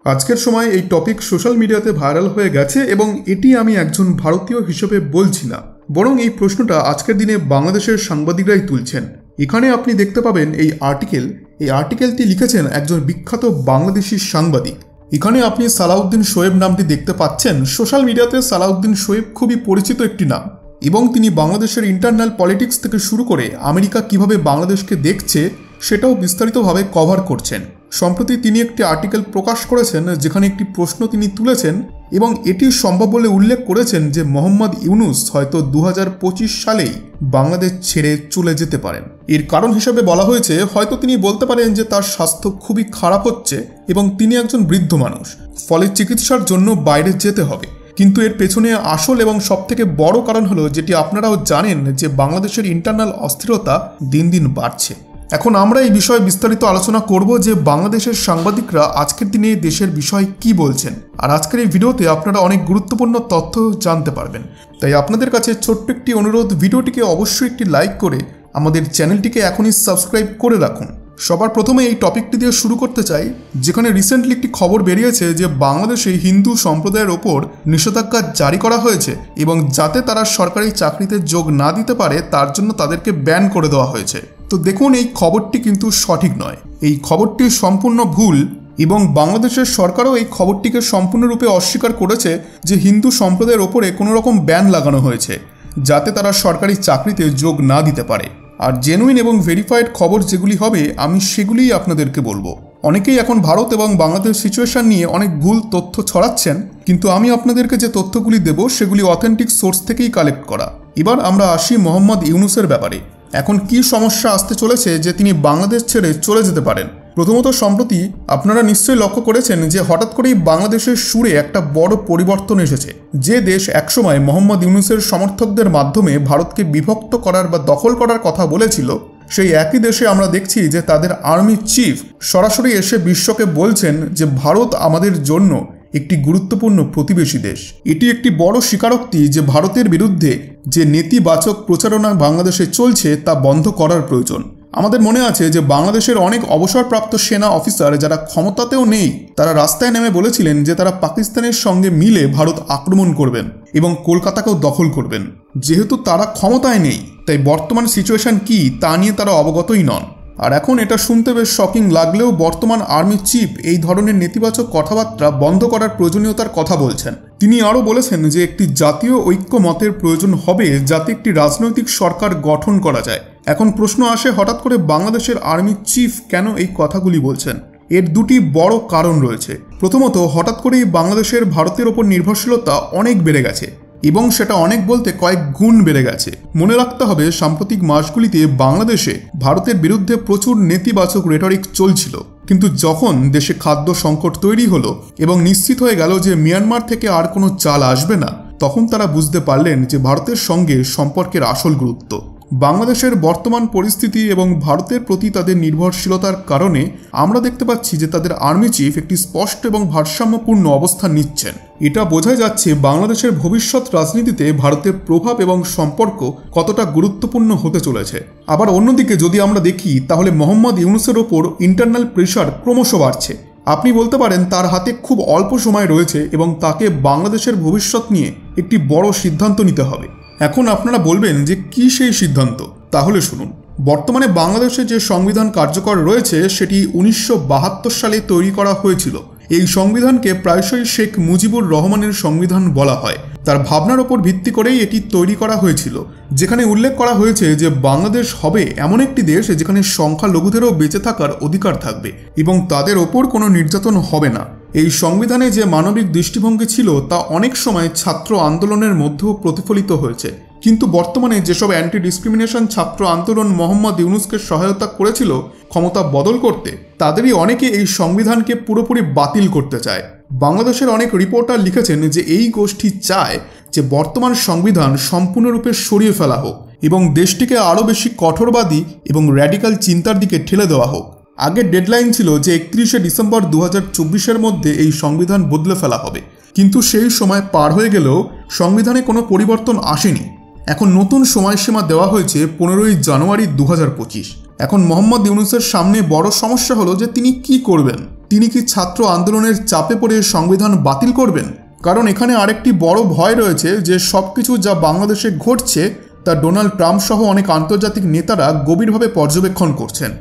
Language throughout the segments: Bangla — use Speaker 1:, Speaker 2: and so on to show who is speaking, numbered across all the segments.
Speaker 1: আজকের সময় এই টপিক সোশ্যাল মিডিয়াতে ভাইরাল হয়ে গেছে এবং এটি আমি একজন ভারতীয় হিসেবে বলছি না, বরং এই প্রশ্নটা আজকের দিনে বাংলাদেশের সাংবাদিকরাই তুলছেন। এখানে আপনি দেখতে পাবেন এই আর্টিকেলটি লিখেছেন একজন বিখ্যাত বাংলাদেশি সাংবাদিক। এখানে আপনি সালাউদ্দিন শোয়েব নামটি দেখতে পাচ্ছেন। সোশ্যাল মিডিয়াতে সালাউদ্দিন শোয়েব খুবই পরিচিত একটি নাম এবং তিনি বাংলাদেশের ইন্টারনাল পলিটিক্স থেকে শুরু করে আমেরিকা কিভাবে বাংলাদেশকে দেখছে সেটাও বিস্তারিতভাবে কভার করছেন। সম্প্রতি তিনি একটি আর্টিকেল প্রকাশ করেছেন যেখানে একটি প্রশ্ন তিনি তুলেছেন এবং এটি সম্ভব বলে উল্লেখ করেছেন যে মোহাম্মদ ইউনূস হয়তো 2025 সালেই বাংলাদেশ ছেড়ে চলে যেতে পারেন। এর কারণ হিসেবে বলা হয়েছে হয়তো তিনি বলতে পারেন যে তার স্বাস্থ্য খুবই খারাপ হচ্ছে এবং তিনি একজন বৃদ্ধ মানুষ, ফলে চিকিৎসার জন্য বাইরে যেতে হবে। কিন্তু এর পেছনে আসল এবং সবথেকে বড় কারণ হলো যেটি আপনারাও জানেন যে বাংলাদেশের ইন্টারনাল অস্থিরতা দিন দিন বাড়ছে। এখন আমরা এই বিষয়ে বিস্তারিত আলোচনা করব যে বাংলাদেশের সাংবাদিকরা আজকের দিনে দেশের বিষয়ে কি বলছেন, আর আজকের এই ভিডিওতে আপনারা অনেক গুরুত্বপূর্ণ তথ্য জানতে পারবেন। তাই আপনাদের কাছে ছোট্ট একটি অনুরোধ, ভিডিওটিকে অবশ্যই একটি লাইক করে আমাদের চ্যানেলটিকে এখনই সাবস্ক্রাইব করে রাখুন। সবার প্রথমে এই টপিকটি দিয়ে শুরু করতে চাই, যেখানে রিসেন্টলি একটি খবর বেরিয়েছে যে বাংলাদেশে হিন্দু সম্প্রদায়ের ওপর নিষেধাজ্ঞা জারি করা হয়েছে এবং যাতে তারা সরকারি চাকরিতে যোগ না দিতে পারে তার জন্য তাদেরকে ব্যান করে দেওয়া হয়েছে। তো দেখুন, এই খবরটি কিন্তু সঠিক নয়, এই খবরটি সম্পূর্ণ ভুল এবং বাংলাদেশের সরকারও এই খবরটিকে সম্পূর্ণরূপে অস্বীকার করেছে যে হিন্দু সম্প্রদায়ের ওপরে কোনো রকম ব্যান লাগানো হয়েছে যাতে তারা সরকারি চাকরিতে যোগ না দিতে পারে। আর জেনুইন এবং ভেরিফাইড খবর যেগুলি হবে আমি সেগুলিই আপনাদেরকে বলবো। অনেকেই এখন ভারত এবং বাংলাদেশ সিচুয়েশন নিয়ে অনেক ভুল তথ্য ছড়াচ্ছেন, কিন্তু আমি আপনাদেরকে যে তথ্যগুলি দেব সেগুলি অথেন্টিক সোর্স থেকেই কালেক্ট করা। এবার আমরা আসি মোহাম্মদ ইউনূসের ব্যাপারে। এখন কি সমস্যা আসতে চলেছে যে তিনি বাংলাদেশ ছেড়ে চলে যেতে পারেন। প্রথমত, সম্প্রতি আপনারা নিশ্চয়ই লক্ষ্য করেছেন যে হঠাৎ করেই বাংলাদেশের সুরে একটা বড় পরিবর্তন এসেছে। যে দেশ একসময় মোহাম্মদ ইউনূসের সমর্থকদের মাধ্যমে ভারতকে বিভক্ত করার বা দখল করার কথা বলেছিল, সেই একই দেশে আমরা দেখছি যে তাদের আর্মি চিফ সরাসরি এসে বিশ্বকে বলছেন যে ভারত আমাদের জন্য একটি গুরুত্বপূর্ণ প্রতিবেশী দেশ। এটি একটি বড় স্বীকারোক্তি যে ভারতের বিরুদ্ধে যে নেতিবাচক প্রচারণা বাংলাদেশে চলছে তা বন্ধ করার প্রয়োজন। আমাদের মনে আছে যে বাংলাদেশের অনেক অবসরপ্রাপ্ত সেনা অফিসার যারা ক্ষমতাতেও নেই তারা রাস্তায় নেমে বলেছিলেন যে তারা পাকিস্তানের সঙ্গে মিলে ভারত আক্রমণ করবেন এবং কলকাতাকেও দখল করবেন। যেহেতু তারা ক্ষমতায় নেই তাই বর্তমান সিচুয়েশন কি তা নিয়ে তারা অবগতই নন। আর এখন এটা শুনতে বেশ শকিং লাগলেও বর্তমান আর্মি চিফ এই ধরনের নেতিবাচক কথাবার্তা বন্ধ করার প্রয়োজনীয়তার কথা বলছেন। তিনি আরও বলেছেন যে একটি জাতীয় ঐক্যমতের প্রয়োজন হবে যাতে একটি রাজনৈতিক সরকার গঠন করা যায়। এখন প্রশ্ন আসে হঠাৎ করে বাংলাদেশের আর্মি চিফ কেন এই কথাগুলি বলছেন। এর দুটি বড় কারণ রয়েছে। প্রথমত, হঠাৎ করেই বাংলাদেশের ভারতের ওপর নির্ভরশীলতা অনেক বেড়ে গেছে এবং সেটা অনেক বলতে কয়েক গুণ বেড়ে গেছে। মনে রাখতে হবে সাম্প্রতিক মাসগুলিতে বাংলাদেশে ভারতের বিরুদ্ধে প্রচুর নেতিবাচক রেটরিক চলছিল, কিন্তু যখন দেশে খাদ্য সংকট তৈরি হলো এবং নিশ্চিত হয়ে গেল যে মিয়ানমার থেকে আর কোনো চাল আসবে না, তখন তারা বুঝতে পারলেন যে ভারতের সঙ্গে সম্পর্কের আসল গুরুত্ব। বাংলাদেশের বর্তমান পরিস্থিতি এবং ভারতের প্রতি তাদের নির্ভরশীলতার কারণে আমরা দেখতে পাচ্ছি যে তাদের আর্মি চিফ একটি স্পষ্ট এবং ভারসাম্যপূর্ণ অবস্থান নিচ্ছেন। এটা বোঝা যাচ্ছে বাংলাদেশের ভবিষ্যৎ রাজনীতিতে ভারতের প্রভাব এবং সম্পর্ক কতটা গুরুত্বপূর্ণ হতে চলেছে। আবার অন্যদিকে যদি আমরা দেখি তাহলে মোহাম্মদ ইউনূসের ওপর ইন্টারনাল প্রেশার ক্রমশ বাড়ছে। আপনি বলতে পারেন তার হাতে খুব অল্প সময় রয়েছে এবং তাকে বাংলাদেশের ভবিষ্যৎ নিয়ে একটি বড় সিদ্ধান্ত নিতে হবে। এখন আপনারা বলবেন যে কি সেই সিদ্ধান্ত, তাহলে শুনুন। বর্তমানে বাংলাদেশে যে সংবিধান কার্যকর রয়েছে সেটি 1972 সালে তৈরি করা হয়েছিল। এই সংবিধানকে প্রায়শই শেখ মুজিবুর রহমানের সংবিধান বলা হয়। তার ভাবনার ওপর ভিত্তি করেই এটি তৈরি করা হয়েছিল, যেখানে উল্লেখ করা হয়েছে যে বাংলাদেশ হবে এমন একটি দেশ যেখানে সংখ্যালঘুদেরও বেঁচে থাকার অধিকার থাকবে এবং তাদের ওপর কোনো নির্যাতন হবে না। এই সংবিধানে যে মানবিক দৃষ্টিভঙ্গি ছিল তা অনেক সময় ছাত্র আন্দোলনের মধ্যেও প্রতিফলিত হয়েছে, কিন্তু বর্তমানে যেসব অ্যান্টি ডিসক্রিমিনেশন ছাত্র আন্দোলন মোহাম্মদ ইউনূসকে সহায়তা করেছিল ক্ষমতা বদল করতে, তাদেরই অনেকে এই সংবিধানকে পুরোপুরি বাতিল করতে চায়। বাংলাদেশের অনেক রিপোর্টার লিখেছেন যে এই গোষ্ঠী চায় যে বর্তমান সংবিধান সম্পূর্ণরূপে সরিয়ে ফেলা হোক এবং দেশটিকে আরও বেশি কঠোরবাদী এবং র্যাডিক্যাল চিন্তার দিকে ঠেলে দেওয়া হোক। আগের ডেডলাইন ছিল যে 31শে ডিসেম্বর 2024-এর মধ্যে এই সংবিধান বদলে ফেলা হবে, কিন্তু সেই সময় পার হয়ে গেলেও সংবিধানে কোনো পরিবর্তন আসেনি। এখন নতুন সময়সীমা দেওয়া হয়েছে 15ই জানুয়ারি 2025। এখন মোহাম্মদ ইউনূসের সামনে বড় সমস্যা হলো যে তিনি কি করবেন। তিনি কি ছাত্র আন্দোলনের চাপে পড়ে সংবিধান বাতিল করবেন? কারণ এখানে আরেকটি বড় ভয় রয়েছে যে সবকিছু যা বাংলাদেশে ঘটছে তা ডোনাল্ড ট্রাম্প সহ অনেক আন্তর্জাতিক নেতারা গভীরভাবে পর্যবেক্ষণ করছেন।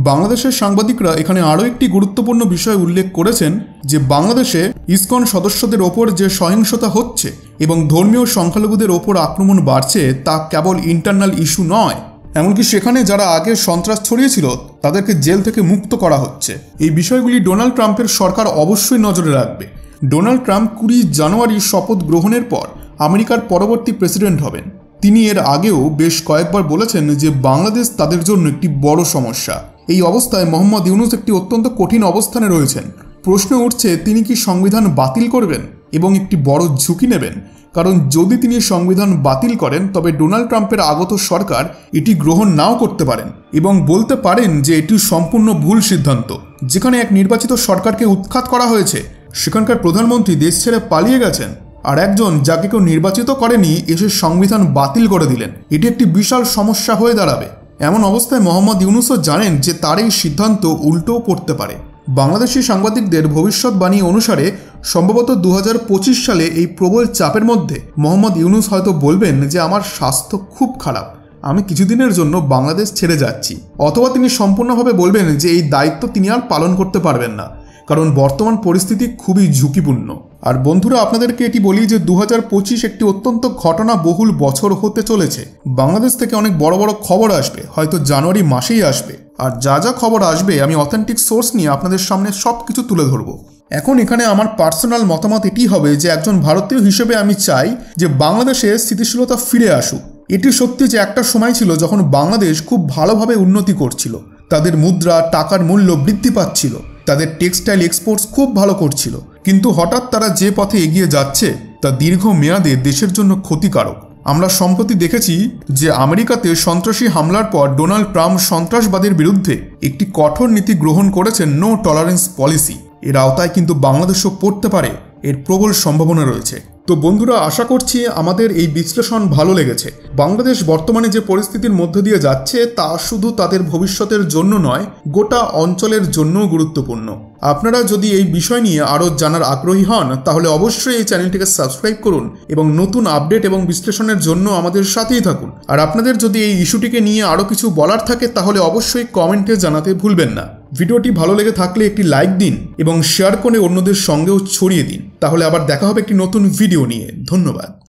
Speaker 1: বাংলাদেশের সাংবাদিকরা এখানে আরও একটি গুরুত্বপূর্ণ বিষয় উল্লেখ করেছেন যে বাংলাদেশে ইসকন সদস্যদের ওপর যে সহিংসতা হচ্ছে এবং ধর্মীয় সংখ্যালঘুদের ওপর আক্রমণ বাড়ছে তা কেবল ইন্টারনাল ইস্যু নয়, এমনকি সেখানে যারা আগে সন্ত্রাস ছড়িয়েছিল তাদেরকে জেল থেকে মুক্ত করা হচ্ছে। এই বিষয়গুলি ডোনাল্ড ট্রাম্পের সরকার অবশ্যই নজরে রাখবে। ডোনাল্ড ট্রাম্প 20 জানুয়ারি শপথ গ্রহণের পর আমেরিকার পরবর্তী প্রেসিডেন্ট হবেন। তিনি এর আগেও বেশ কয়েকবার বলেছেন যে বাংলাদেশ তাদের জন্য একটি বড় সমস্যা। এই অবস্থায় মোহাম্মদ ইউনূস একটি অত্যন্ত কঠিন অবস্থানে রয়েছেন। প্রশ্ন উঠছে তিনি কি সংবিধান বাতিল করবেন এবং একটি বড় ঝুঁকি নেবেন? কারণ যদি তিনি সংবিধান বাতিল করেন তবে ডোনাল্ড ট্রাম্পের আগত সরকার এটি গ্রহণ নাও করতে পারেন এবং বলতে পারেন যে এটি সম্পূর্ণ ভুল সিদ্ধান্ত। যেখানে এক নির্বাচিত সরকারকে উৎখাত করা হয়েছে সেখানকার প্রধানমন্ত্রী দেশ ছেড়ে পালিয়ে গেছেন, আর একজন যাকে কেউ নির্বাচিত করেনি এসে সংবিধান বাতিল করে দিলেন। এটি একটি বিশাল সমস্যা হয়ে দাঁড়াবে। এমন অবস্থায় মোহাম্মদ ইউনূসও জানেন যে তার এই সিদ্ধান্ত উল্টোও পড়তে পারে। বাংলাদেশি সাংবাদিকদের ভবিষ্যৎবাণী অনুসারে সম্ভবত 2025 সালে এই প্রবল চাপের মধ্যে মোহাম্মদ ইউনূস হয়তো বলবেন যে আমার স্বাস্থ্য খুব খারাপ, আমি কিছুদিনের জন্য বাংলাদেশ ছেড়ে যাচ্ছি। অথবা তিনি সম্পূর্ণভাবে বলবেন যে এই দায়িত্ব তিনি আর পালন করতে পারবেন না, কারণ বর্তমান পরিস্থিতি খুবই ঝুঁকিপূর্ণ। আর বন্ধুরা, আপনাদেরকে এটি বলি যে 2025 একটি অত্যন্ত ঘটনাবহুল বছর হতে চলেছে। বাংলাদেশ থেকে অনেক বড় বড় খবর আসবে, হয়তো জানুয়ারি মাসেই আসবে। আর যা যা খবর আসবে আমি অথেন্টিক সোর্স নিয়ে আপনাদের সামনে সব কিছু তুলে ধরবো। এখন এখানে আমার পার্সোনাল মতামত এটি হবে যে একজন ভারতীয় হিসেবে আমি চাই যে বাংলাদেশে স্থিতিশীলতা ফিরে আসুক। এটি সত্যি যে একটা সময় ছিল যখন বাংলাদেশ খুব ভালোভাবে উন্নতি করছিল, তাদের মুদ্রা টাকার মূল্য বৃদ্ধি পাচ্ছিল, তাদের টেক্সটাইল এক্সপোর্টস খুব ভালো করছিল। কিন্তু হঠাৎ তারা যে পথে এগিয়ে যাচ্ছে তা দীর্ঘ মেয়াদে দেশের জন্য ক্ষতিকারক। আমরা সম্প্রতি দেখেছি যে আমেরিকাতে সন্ত্রাসী হামলার পর ডোনাল্ড ট্রাম্প সন্ত্রাসবাদের বিরুদ্ধে একটি কঠোর নীতি গ্রহণ করেছেন, নো টলারেন্স পলিসি। এর আওতায় কিন্তু বাংলাদেশও পড়তে পারে, এর প্রবল সম্ভাবনা রয়েছে। তো বন্ধুরা, আশা করছি আমাদের এই বিশ্লেষণ ভালো লেগেছে। বাংলাদেশ বর্তমানে যে পরিস্থিতির মধ্য দিয়ে যাচ্ছে তা শুধু তাদের ভবিষ্যতের জন্য নয়, গোটা অঞ্চলের জন্যও গুরুত্বপূর্ণ। আপনারা যদি এই বিষয় নিয়ে আরও জানার আগ্রহী হন তাহলে অবশ্যই এই চ্যানেলটিকে সাবস্ক্রাইব করুন এবং নতুন আপডেট এবং বিশ্লেষণের জন্য আমাদের সাথেই থাকুন। আর আপনাদের যদি এই ইস্যুটিকে নিয়ে আরও কিছু বলার থাকে তাহলে অবশ্যই কমেন্টে জানাতে ভুলবেন না। ভিডিওটি ভালো লেগে থাকলে একটি লাইক দিন এবং শেয়ার করে অন্যদের সঙ্গেও ছড়িয়ে দিন। তাহলে আবার দেখা হবে একটি নতুন ভিডিও নিয়ে। ধন্যবাদ।